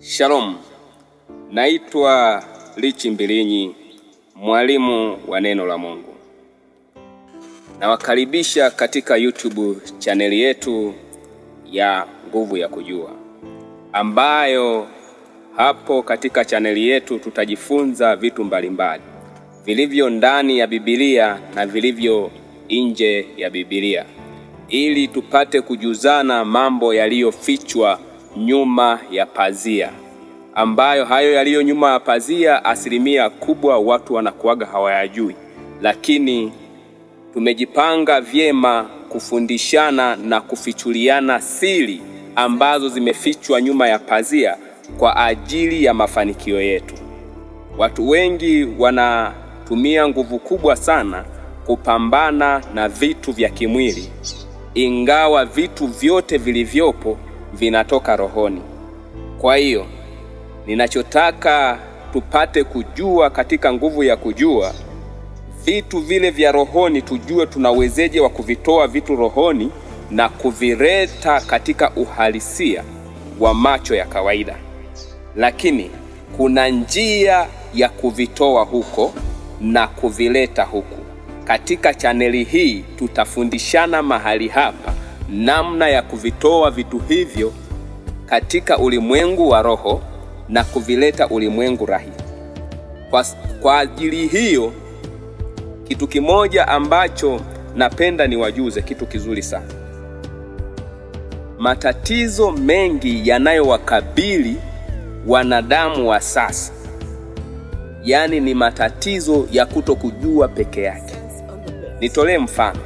Shalom, naitwa Richi Mbilinyi, mwalimu wa neno la Mungu. Nawakaribisha katika YouTube chaneli yetu ya Nguvu ya Kujua, ambayo hapo katika chaneli yetu tutajifunza vitu mbalimbali vilivyo ndani ya Biblia na vilivyo nje ya Biblia, ili tupate kujuzana mambo yaliyofichwa nyuma ya pazia, ambayo hayo yaliyo nyuma ya pazia asilimia kubwa watu wanakuaga hawayajui, lakini tumejipanga vyema kufundishana na kufichuliana siri ambazo zimefichwa nyuma ya pazia kwa ajili ya mafanikio yetu. Watu wengi wanatumia nguvu kubwa sana kupambana na vitu vya kimwili, ingawa vitu vyote vilivyopo vinatoka rohoni. Kwa hiyo ninachotaka tupate kujua katika nguvu ya kujua, vitu vile vya rohoni tujue tunawezeje wa kuvitoa vitu rohoni na kuvireta katika uhalisia wa macho ya kawaida. Lakini kuna njia ya kuvitoa huko na kuvileta huku. Katika chaneli hii tutafundishana mahali hapa namna ya kuvitoa vitu hivyo katika ulimwengu wa roho na kuvileta ulimwengu rahisi. Kwa ajili hiyo, kitu kimoja ambacho napenda niwajuze, kitu kizuri sana. Matatizo mengi yanayowakabili wanadamu wa sasa, yani ni matatizo ya kutokujua peke yake. Nitolee mfano.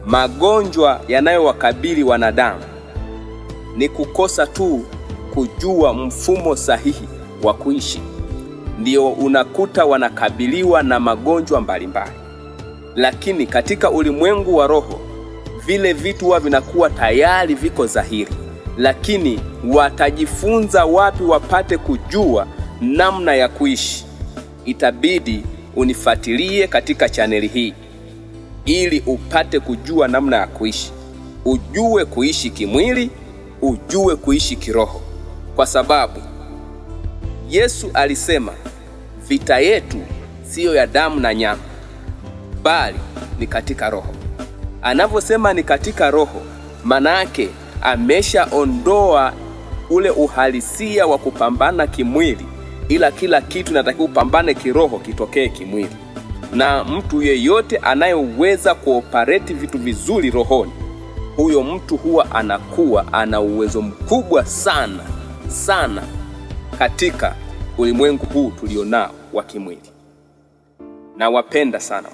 Magonjwa yanayowakabili wanadamu ni kukosa tu kujua mfumo sahihi wa kuishi. Ndio unakuta wanakabiliwa na magonjwa mbalimbali. Lakini katika ulimwengu wa roho, vile vitu huwa vinakuwa tayari viko dhahiri. Lakini watajifunza wapi wapate kujua namna ya kuishi? Itabidi unifuatilie katika chaneli hii ili upate kujua namna ya kuishi. Ujue kuishi kimwili, ujue kuishi kiroho. Kwa sababu Yesu alisema vita yetu siyo ya damu na nyama, bali ni katika roho. Anavyosema ni katika roho, manake ameshaondoa ule uhalisia wa kupambana kimwili, ila kila kitu natakiwa upambane kiroho kitokee kimwili. Na mtu yeyote anayeweza kuoperate vitu vizuri rohoni, huyo mtu huwa anakuwa ana uwezo mkubwa sana sana katika ulimwengu huu tulionao wa kimwili. Na wapenda sana.